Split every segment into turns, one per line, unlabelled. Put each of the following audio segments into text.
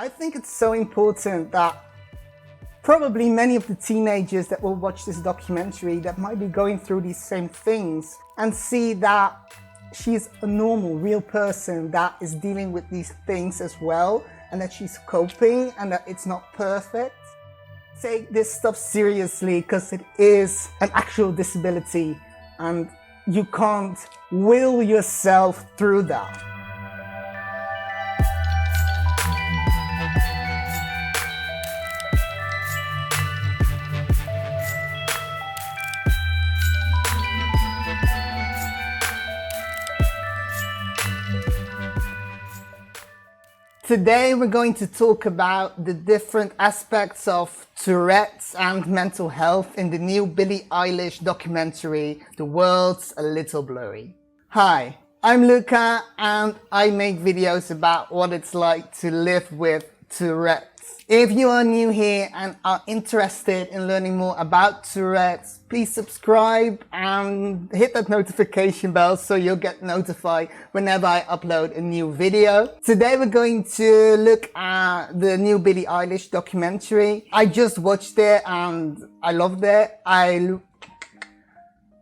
I think it's so important that probably many of the teenagers that will watch this documentary that might be going through these same things and see that she's a normal, real person that is dealing with these things as well, and that she's coping and that it's not perfect. Take this stuff seriously because it is an actual disability and you can't will yourself through that. Today we're going to talk about the different aspects of Tourette's and mental health in the new Billie Eilish documentary, The World's a Little Blurry. Hi, I'm Luca and I make videos about what it's like to live with Tourette's. If you are new here and are interested in learning more about Tourette's, please subscribe and hit that notification bell so you'll get notified whenever I upload a new video. Today we're going to look at the new Billie Eilish documentary. I just watched it and I loved it. I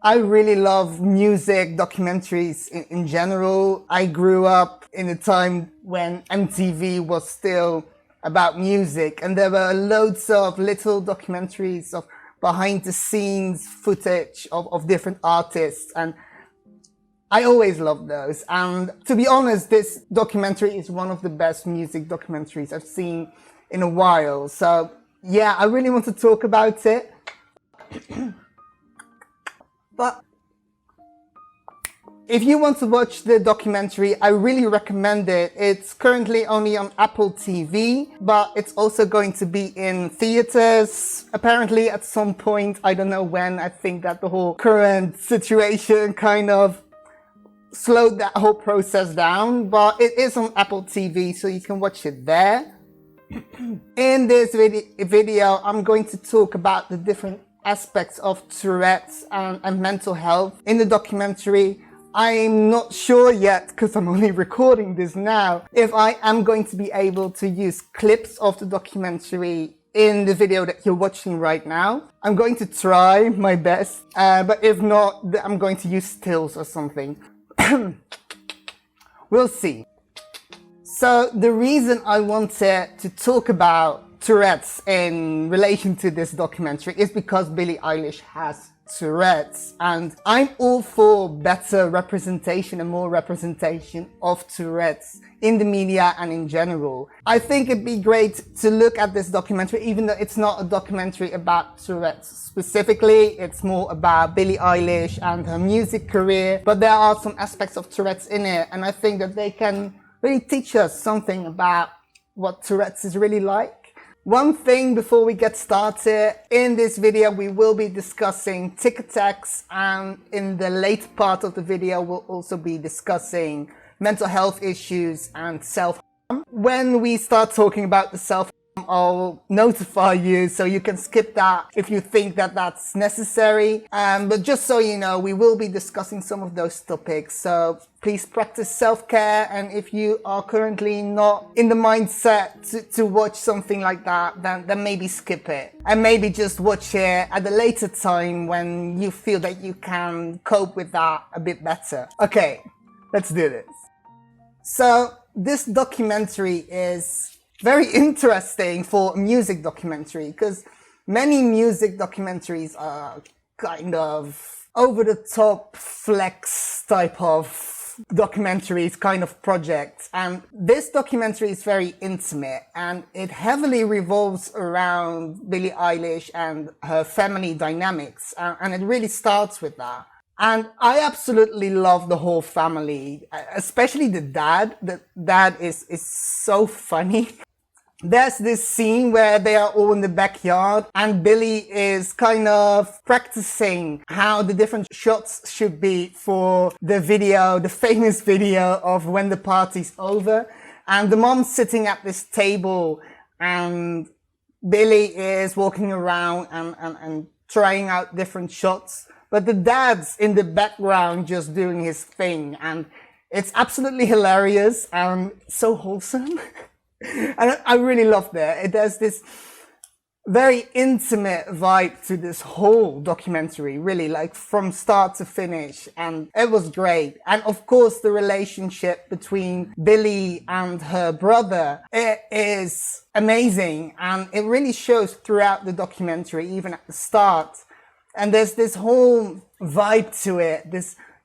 really love music documentaries in general. I grew up in a time when MTV was still about music and there were loads of little documentaries of behind the scenes footage of different artists, and I always loved those. And to be honest, this documentary is one of the best music documentaries I've seen in a while. So yeah, I really want to talk about it. But if you want to watch the documentary, I really recommend it. It's currently only on Apple TV, but it's also going to be in theaters. Apparently at some point, I don't know when. I think that the whole current situation kind of slowed that whole process down, but it is on Apple TV, so you can watch it there. In this video, I'm going to talk about the different aspects of Tourette's and mental health in the documentary. I'm not sure yet, because I'm only recording this now, if I am going to be able to use clips of the documentary in the video that you're watching right now. I'm going to try my best, but if not, I'm going to use stills or something. We'll see. So the reason I wanted to talk about Tourette's in relation to this documentary is because Billie Eilish has Tourette's, and I'm all for better representation and more representation of Tourette's in the media and in general. I think it'd be great to look at this documentary, even though it's not a documentary about Tourette's specifically. It's more about Billie Eilish and her music career, but there are some aspects of Tourette's in it, and I think that they can really teach us something about what Tourette's is really like. One thing before we get started, in this video we will be discussing tic attacks, and in the late part of the video we'll also be discussing mental health issues and self-harm. When we start talking about the self-harm, I'll notify you so you can skip that if you think that that's necessary. But just so you know, we will be discussing some of those topics. So please practice self-care, and if you are currently not in the mindset to watch something like that, then maybe skip it. And maybe just watch it at a later time when you feel that you can cope with that a bit better. Okay, let's do this. So this documentary is very interesting for a music documentary, because many music documentaries are kind of over-the-top flex type of documentaries, kind of projects. And this documentary is very intimate, and it heavily revolves around Billie Eilish and her family dynamics. And it really starts with that. And I absolutely love the whole family, especially the dad. The dad is so funny. There's this scene where they are all in the backyard and Billie is kind of practicing how the different shots should be for the video, the famous video of when the party's over. And the mom's sitting at this table and Billie is walking around and trying out different shots. But the dad's in the background just doing his thing, and it's absolutely hilarious and so wholesome. And I really love that. There's this very intimate vibe to this whole documentary, really, like from start to finish. And it was great. And of course, the relationship between Billie and her brother, it is amazing. And it really shows throughout the documentary, even at the start. And there's this whole vibe to it,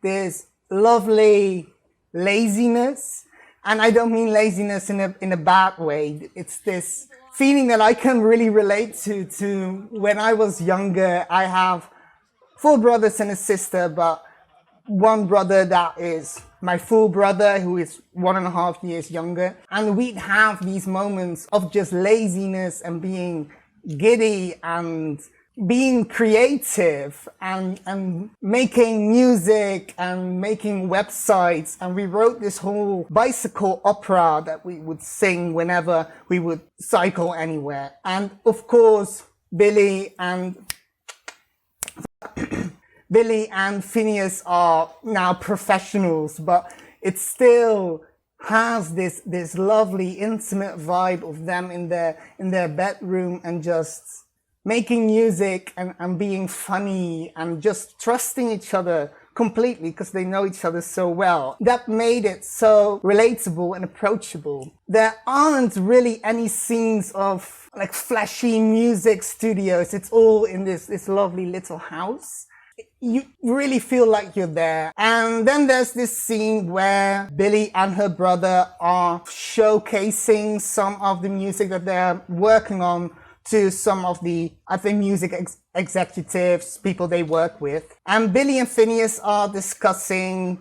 this lovely laziness. And I don't mean laziness in a bad way. It's this feeling that I can really relate to when I was younger. I have 4 brothers and a sister, but one brother that is my full brother, who is 1.5 years younger. And we'd have these moments of just laziness and being giddy and being creative and making music and making websites. And we wrote this whole bicycle opera that we would sing whenever we would cycle anywhere. And of course, Billie and Phineas are now professionals, but it still has this lovely intimate vibe of them in their bedroom and just making music and being funny and just trusting each other completely because they know each other so well. That made it so relatable and approachable. There aren't really any scenes of like flashy music studios. It's all in this lovely little house. You really feel like you're there. And then there's this scene where Billie and her brother are showcasing some of the music that they're working on to some of the, I think, music executives, people they work with. And Billie and Phineas are discussing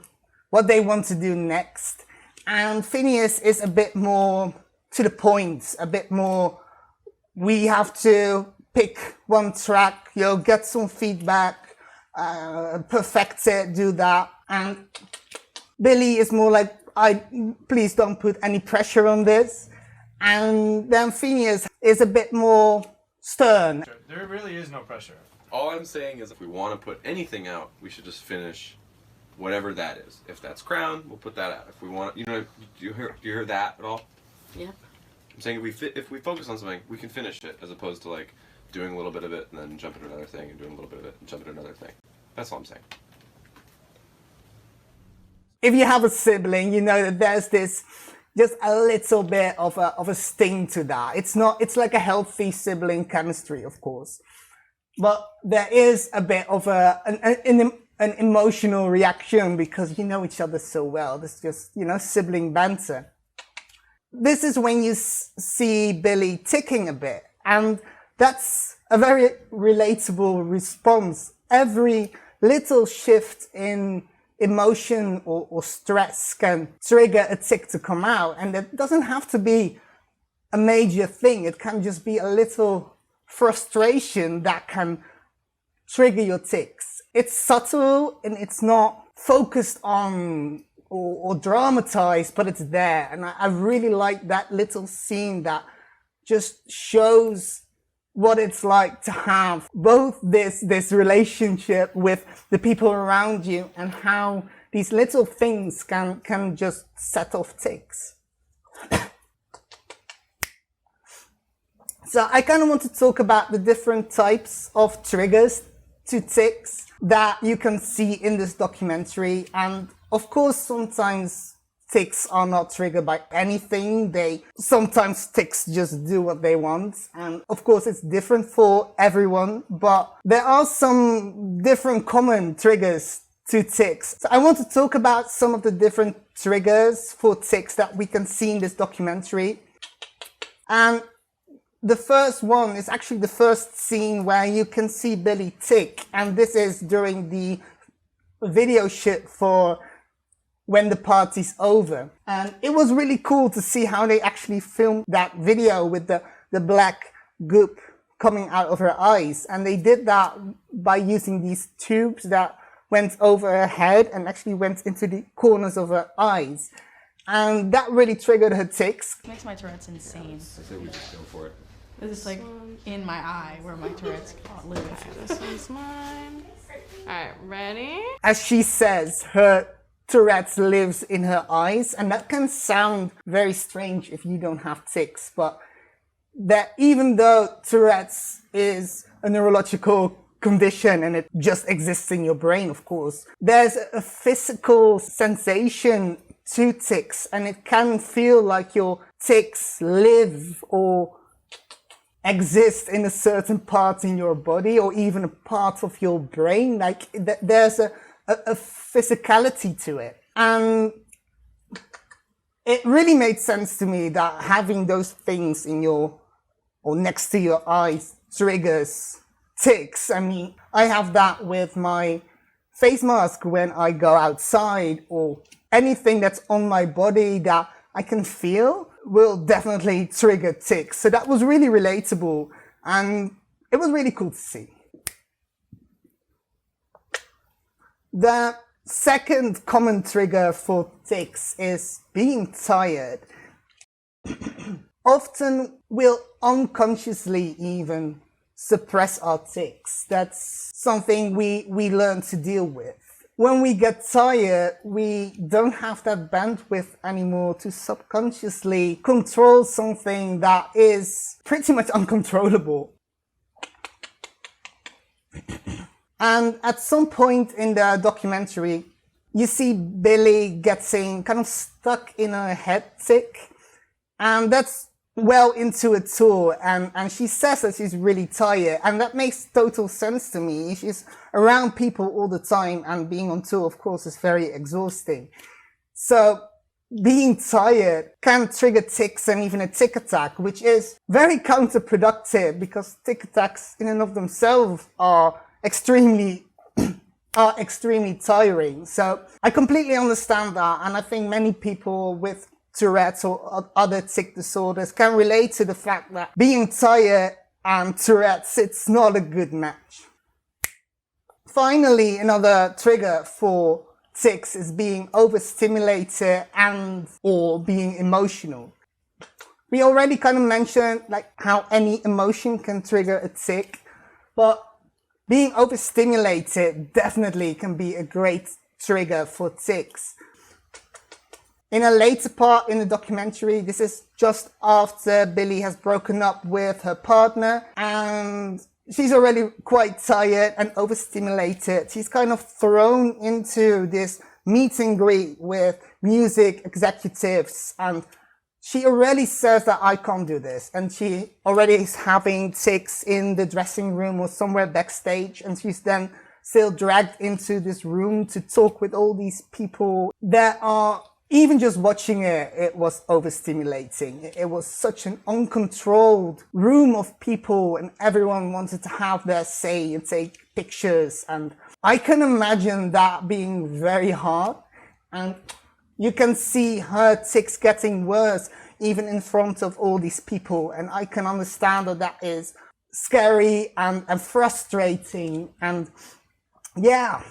what they want to do next. And Phineas is a bit more to the point, a bit more, we have to pick one track, get some feedback, perfect it, do that. And Billie is more like, please don't put any pressure on this. And then Phineas is a bit more stern.
There really is no pressure.
All I'm saying is if we want to put anything out, we should just finish whatever that is. If that's Crown, we'll put that out. If we want, do you hear that at all?
Yeah.
I'm saying if we focus on something, we can finish it, as opposed to like doing a little bit of it and then jumping to another thing and doing a little bit of it and jumping to another thing. That's all I'm saying.
If you have a sibling, you know that there's this just a little bit of a sting to that. It's like a healthy sibling chemistry, of course. But there is a bit of an emotional reaction because you know each other so well. This just, sibling banter. This is when you see Billie ticking a bit. And that's a very relatable response. Every little shift in emotion or stress can trigger a tic to come out. And it doesn't have to be a major thing. It can just be a little frustration that can trigger your tics. It's subtle and it's not focused on or dramatized, but it's there. And I really like that little scene that just shows what it's like to have both this relationship with the people around you and how these little things can just set off tics. So I kind of want to talk about the different types of triggers to tics that you can see in this documentary. And of course, sometimes tics are not triggered by anything. Sometimes tics just do what they want. And of course, it's different for everyone, but there are some different common triggers to tics. So I want to talk about some of the different triggers for tics that we can see in this documentary. And the first one is actually the first scene where you can see Billie tic. And this is during the video shoot for When the Party's Over. And it was really cool to see how they actually filmed that video with the black goop coming out of her eyes. And they did that by using these tubes that went over her head and actually went into the corners of her eyes. And that really triggered her tics.
It makes my Tourette's insane.
I say we just go for it.
This is like in my eye where my Tourette's live.
This one's mine. Alright, ready?
As she says, her Tourette's lives in her eyes, and that can sound very strange if you don't have tics, but that even though Tourette's is a neurological condition and it just exists in your brain, of course, there's a physical sensation to tics, and it can feel like your tics live or exist in a certain part in your body or even a part of your brain. Like there's a physicality to it. And it really made sense to me that having those things in your or next to your eyes triggers tics. I mean, I have that with my face mask when I go outside, or anything that's on my body that I can feel will definitely trigger tics. So that was really relatable, and it was really cool to see. The second common trigger for tics is being tired. Often we'll unconsciously even suppress our tics. That's something we learn to deal with. When we get tired, we don't have that bandwidth anymore to subconsciously control something that is pretty much uncontrollable. And at some point in the documentary, you see Billie getting kind of stuck in a head tic. And that's well into a tour, and she says that she's really tired, and that makes total sense to me. She's around people all the time, and being on tour, of course, is very exhausting. So being tired can trigger tics and even a tic attack, which is very counterproductive because tic attacks in and of themselves are extremely tiring. So I completely understand that, and I think many people with Tourette's or other tic disorders can relate to the fact that being tired and Tourette's, it's not a good match. Finally, another trigger for tics is being overstimulated and or being emotional. We already kind of mentioned like how any emotion can trigger a tic, but being overstimulated definitely can be a great trigger for tics. In a later part in the documentary, this is just after Billie has broken up with her partner and she's already quite tired and overstimulated. She's kind of thrown into this meet and greet with music executives, and she already says that I can't do this, and she already is having tics in the dressing room or somewhere backstage, and she's then still dragged into this room to talk with all these people that are even just watching it, it was overstimulating. It was such an uncontrolled room of people, and everyone wanted to have their say and take pictures. And I can imagine that being very hard. And you can see her tics getting worse even in front of all these people. And I can understand that that is scary and frustrating. And yeah.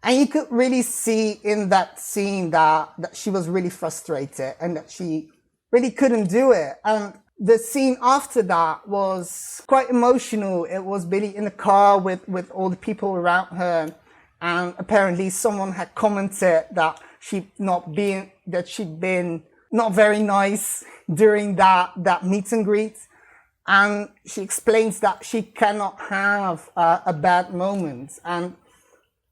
And you could really see in that scene that she was really frustrated and that she really couldn't do it. And the scene after that was quite emotional. It was Billie in the car with all the people around her. And apparently someone had commented that she'd been not very nice during that meet and greet. And she explains that she cannot have a bad moment. And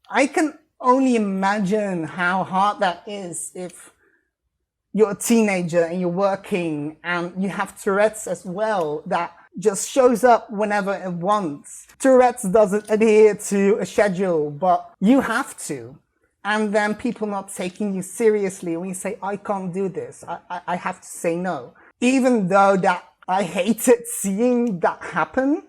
I can only imagine how hard that is if you're a teenager and you're working and you have Tourette's as well that just shows up whenever it wants. Tourette's doesn't adhere to a schedule, but you have to. And then people not taking you seriously when you say, I can't do this. I have to say no. Even though that I hated seeing that happen,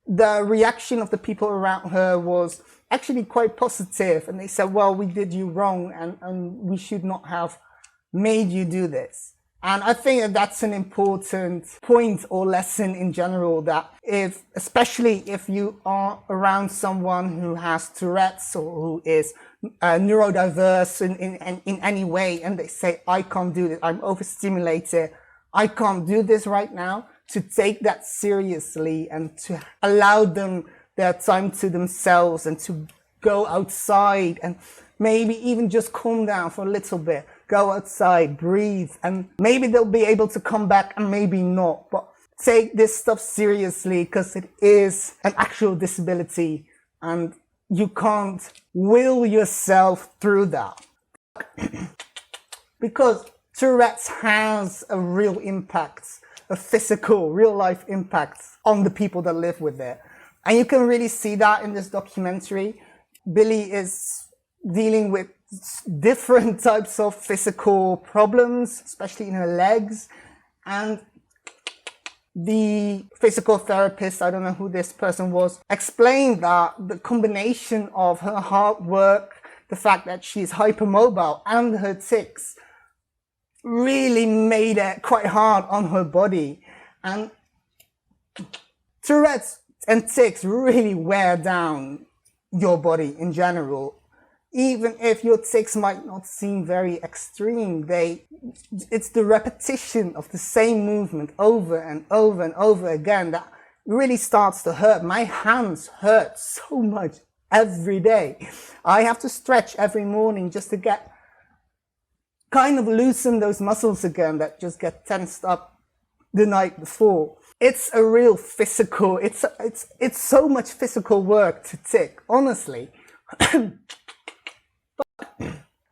the reaction of the people around her was actually quite positive, and they said, well, we did you wrong and we should not have made you do this. And I think that that's an important point or lesson in general, that especially if you are around someone who has Tourette's or who is neurodiverse in any way, and they say, I can't do this, I'm overstimulated, I can't do this right now, to take that seriously and to allow them their time to themselves and to go outside and maybe even just calm down for a little bit. Go outside, breathe, and maybe they'll be able to come back and maybe not. But take this stuff seriously because it is an actual disability and you can't will yourself through that. Because Tourette's has a real impact, a physical, real life impact on the people that live with it. And you can really see that in this documentary. Billie is dealing with different types of physical problems, especially in her legs. And the physical therapist, I don't know who this person was, explained that the combination of her hard work, the fact that she's hypermobile and her tics really made it quite hard on her body. And Tourette's and tics really wear down your body in general. Even if your tics might not seem very extreme, it's the repetition of the same movement over and over and over again that really starts to hurt. My hands hurt so much every day. I have to stretch every morning just to get kind of loosen those muscles again that just get tensed up the night before. It's a real physical, it's so much physical work to tic, honestly.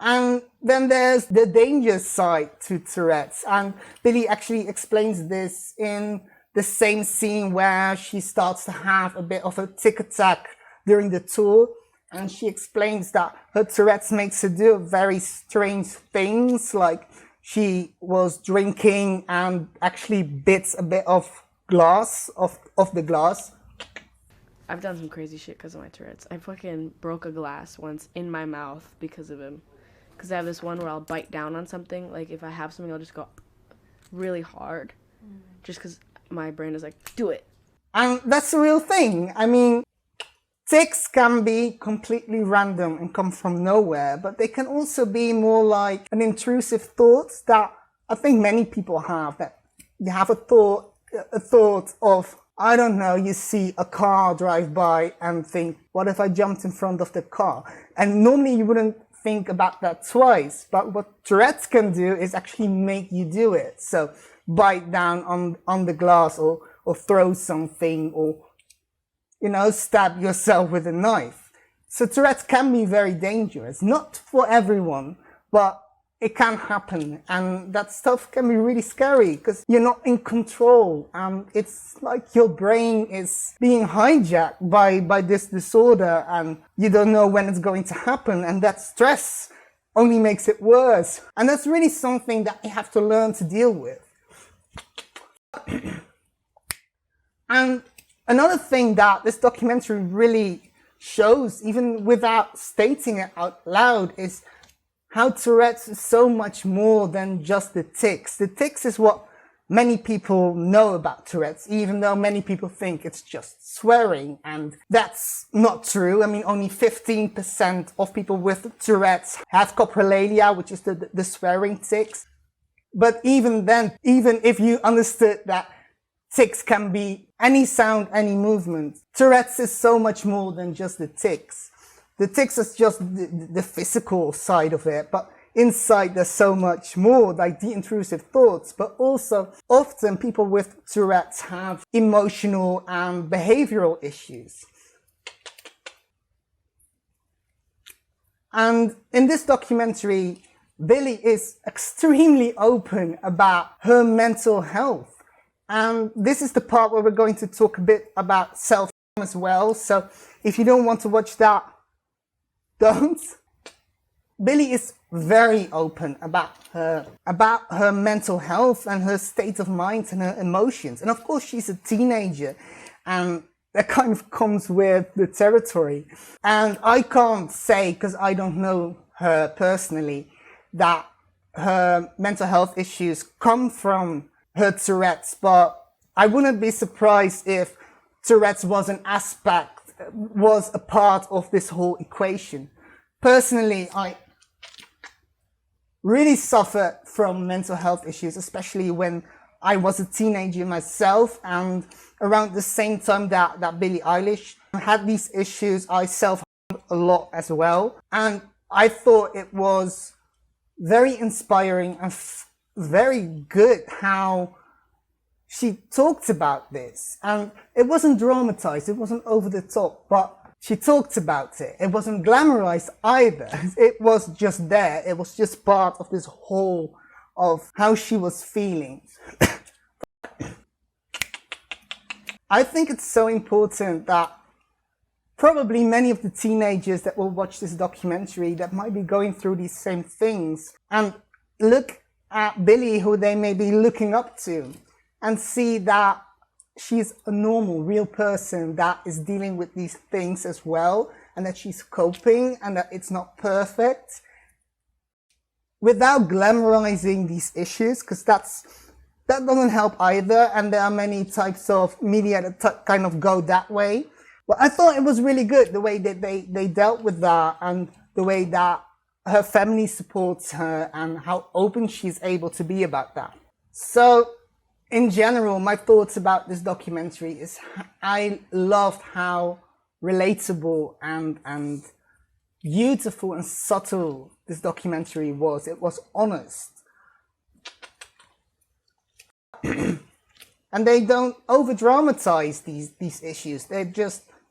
And then there's the danger side to Tourette's, and Billie actually explains this in the same scene where she starts to have a bit of a tic attack during the tour, and she explains that her Tourette's makes her do very strange things, like she was drinking and actually bits a bit of glass, of the glass.
I've done some crazy shit because of my Tourette's. I fucking broke a glass once in my mouth because of him. Because I have this one where I'll bite down on something. Like, if I have something, I'll just go really hard. Just because my brain is like, do it.
And that's the real thing. I mean, tics can be completely random and come from nowhere, but they can also be more like an intrusive thought that I think many people have. That you have a thought of, I don't know, you see a car drive by and think, what if I jumped in front of the car? And normally you wouldn't think about that twice, but what Tourette's can do is actually make you do it. So bite down on the glass or throw something or, you know, stab yourself with a knife. So Tourette's can be very dangerous. Not for everyone, but it can happen. And that stuff can be really scary because you're not in control. It's like your brain is being hijacked by this disorder and you don't know when it's going to happen. And that stress only makes it worse. And that's really something that you have to learn to deal with. And another thing that this documentary really shows, even without stating it out loud, is how Tourette's is so much more than just the tics. The tics is what many people know about Tourette's, even though many people think it's just swearing. And that's not true. I mean, only 15% of people with Tourette's have coprolalia, which is the swearing tics. But even then, even if you understood that tics can be any sound, any movement, Tourette's is so much more than just the tics. The tics is just the physical side of it, but inside there's so much more, like the intrusive thoughts, but also often people with Tourette's have emotional and behavioral issues. And in this documentary, Billie is extremely open about her mental health. And this is the part where we're going to talk a bit about self-harm as well. So if you don't want to watch that, don't. Billie is very open about her mental health and her state of mind and her emotions. And of course, she's a teenager, and that kind of comes with the territory. And I can't say, because I don't know her personally, that her mental health issues come from her Tourette's, but I wouldn't be surprised if Tourette's was a part of this whole equation. Personally, I really suffered from mental health issues, especially when I was a teenager myself, and around the same time that Billie Eilish had these issues, I self-harmed a lot as well. And I thought it was very inspiring and very good how she talked about this. And it wasn't dramatized, it wasn't over the top, but she talked about it. It wasn't glamorized either. It was just there. It was just part of this whole of how she was feeling. I think it's so important that probably many of the teenagers that will watch this documentary that might be going through these same things and look at Billie, who they may be looking up to, and see that she's a normal, real person that is dealing with these things as well, and that she's coping and that it's not perfect, without glamorizing these issues, because that doesn't help either. And there are many types of media that kind of go that way. But I thought it was really good the way that they dealt with that, and the way that her family supports her and how open she's able to be about that. So in general, my thoughts about this documentary is I loved how relatable and beautiful and subtle this documentary was. It was honest. And they don't over dramatize these issues. They're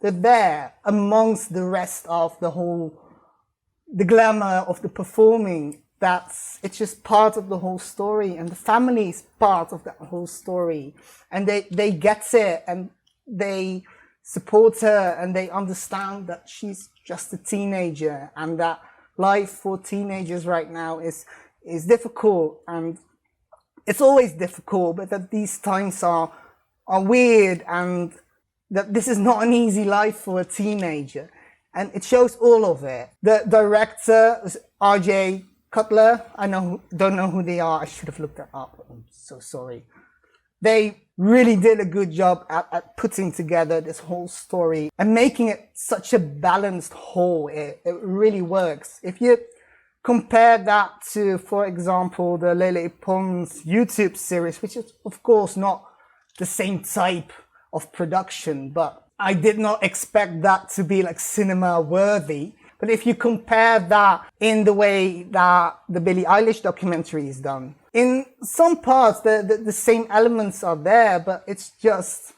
there amongst the rest of the glamour of the performing. It's just part of the whole story, and the family is part of that whole story, and they get it, and they support her, and they understand that she's just a teenager, and that life for teenagers right now is difficult, and it's always difficult, but that these times are weird, and that this is not an easy life for a teenager. And it shows all of it. The director was RJ Cutler. I don't know who they are. I should have looked that up. I'm so sorry. They really did a good job at putting together this whole story and making it such a balanced whole. It really works. If you compare that to, for example, the Lele Pons YouTube series, which is of course not the same type of production, but I did not expect that to be like cinema worthy. But if you compare that in the way that the Billie Eilish documentary is done, in some parts the same elements are there, but it's just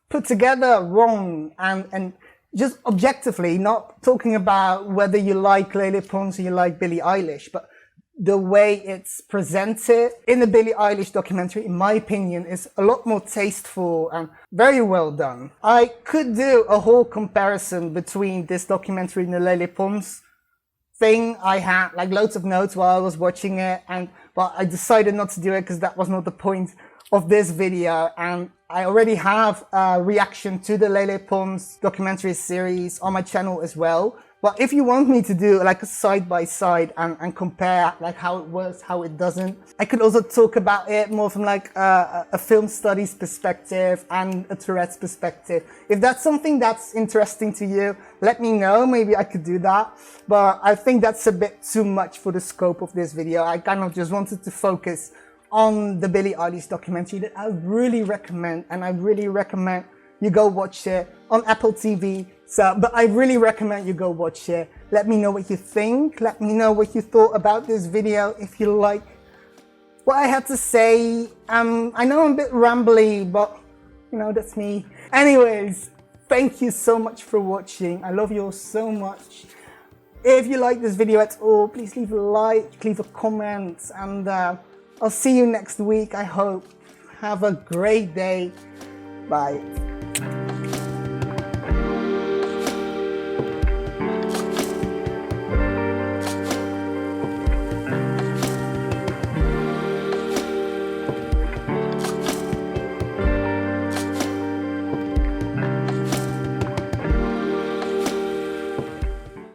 put together wrong, and just objectively, not talking about whether you like Lele Pons or you like Billie Eilish, but the way it's presented in the Billie Eilish documentary, in my opinion, is a lot more tasteful and very well done. I could do a whole comparison between this documentary and the Lele Pons thing. I had like loads of notes while I was watching it, but I decided not to do it because that was not the point of this video. And I already have a reaction to the Lele Pons documentary series on my channel as well. But if you want me to do like a side-by-side and compare like how it works, how it doesn't, I could also talk about it more from like a film studies perspective and a Tourette's perspective. If that's something that's interesting to you, let me know. Maybe I could do that. But I think that's a bit too much for the scope of this video. I kind of just wanted to focus on the Billie Eilish documentary that I really recommend, and I really recommend you go watch it on Apple TV. But I really recommend you go watch it. Let me know what you think. Let me know what you thought about this video. If you like what I had to say, I know I'm a bit rambly, but you know, that's me. Anyways, thank you so much for watching. I love you all so much. If you like this video at all, please leave a like, leave a comment, and I'll see you next week, I hope. Have a great day. Bye.